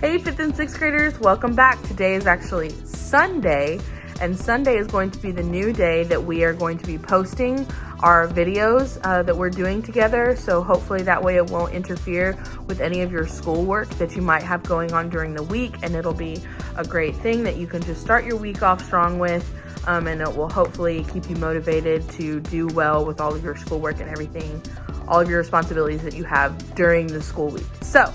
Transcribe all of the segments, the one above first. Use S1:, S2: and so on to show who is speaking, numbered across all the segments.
S1: Hey, 5th and 6th graders, welcome back. Today is actually Sunday, and Sunday is going to be the new day that we are going to be posting our videos that we're doing together. So hopefully that way it won't interfere with any of your schoolwork that you might have going on during the week, and it'll be a great thing that you can just start your week off strong with, and it will hopefully keep you motivated to do well with all of your schoolwork and everything, all of your responsibilities that you have during the school week. So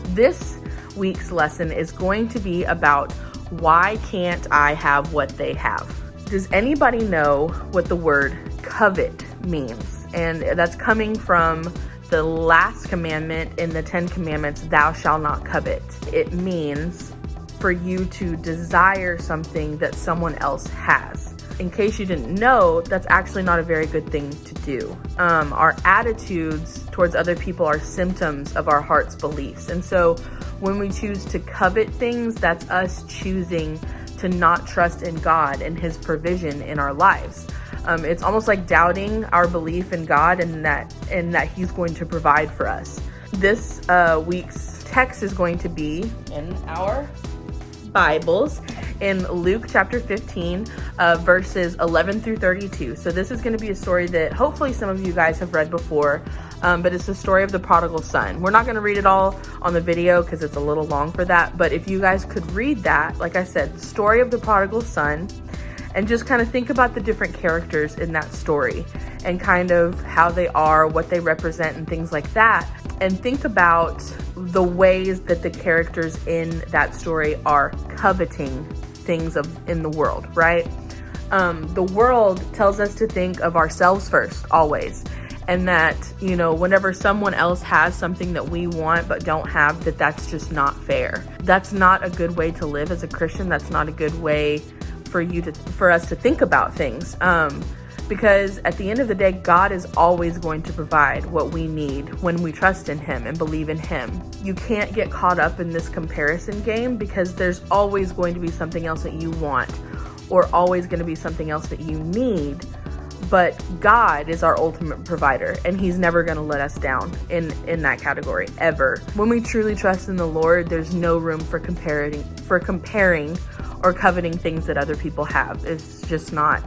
S1: this week's lesson is going to be about why can't I have what they have? Does anybody know what the word covet means? And that's coming from the last commandment in the 10 Commandments, thou shalt not covet. It means for you to desire something that someone else has. In case you didn't know, that's actually not a very good thing to do. Our attitudes towards other people are symptoms of our heart's beliefs. And so when we choose to covet things, that's us choosing to not trust in God and His provision in our lives. It's almost like doubting our belief in God and that He's going to provide for us. This week's text is going to be in our Bibles in Luke chapter 15, verses 11 through 32. So this is going to be a story that hopefully some of you guys have read before, but it's the story of the prodigal son. We're not going to read it all on the video because it's a little long for that, but if you guys could read that, like I said, the story of the prodigal son, and just kind of think about the different characters in that story and kind of how they are, what they represent, and things like that. And think about the ways that the characters in that story are coveting things in the world, right? The world tells us to think of ourselves first, always. And that, you know, whenever someone else has something that we want but don't have, that's just not fair. That's not a good way to live as a Christian. That's not a good way for us to think about things. Because at the end of the day, God is always going to provide what we need when we trust in Him and believe in Him. You can't get caught up in this comparison game because there's always going to be something else that you want or always going to be something else that you need. But God is our ultimate provider, and He's never going to let us down in that category, ever. When we truly trust in the Lord, there's no room for comparing or coveting things that other people have. It's just not.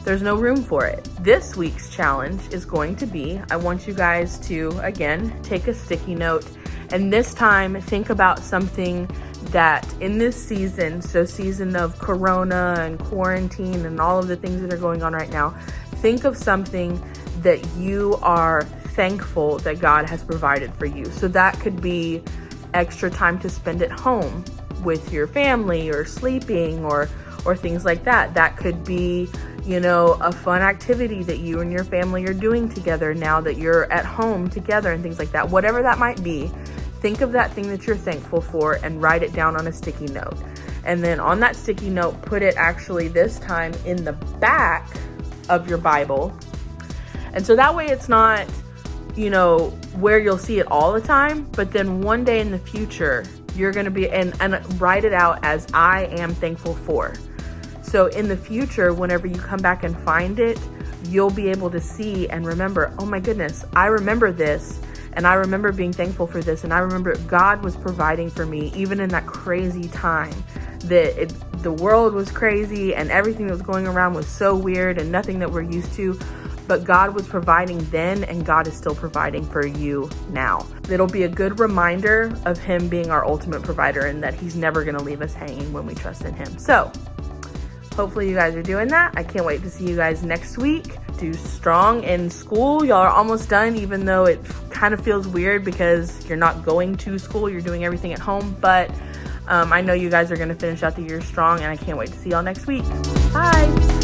S1: There's no room for it. This week's challenge is going to be, I want you guys to, again, take a sticky note, and this time think about something that in this season, so season of Corona and quarantine and all of the things that are going on right now, think of something that you are thankful that God has provided for you. So that could be extra time to spend at home with your family, or sleeping, or things like that. That could be, you know, a fun activity that you and your family are doing together now that you're at home together and things like that. Whatever that might be, think of that thing that you're thankful for and write it down on a sticky note. And then on that sticky note, put it actually this time in the back of your Bible. And so that way it's not, you know, where you'll see it all the time, but then one day in the future, you're going to be, and write it out as I am thankful for. So in the future, whenever you come back and find it, you'll be able to see and remember, oh my goodness, I remember this, and I remember being thankful for this, and I remember God was providing for me even in that crazy time that the world was crazy and everything that was going around was so weird and nothing that we're used to. But God was providing then, and God is still providing for you now. It'll be a good reminder of Him being our ultimate provider and that He's never going to leave us hanging when we trust in Him. So hopefully you guys are doing that. I can't wait to see you guys next week. Do strong in school. Y'all are almost done, even though it kind of feels weird because you're not going to school. You're doing everything at home. But I know you guys are going to finish out the year strong, and I can't wait to see y'all next week. Bye.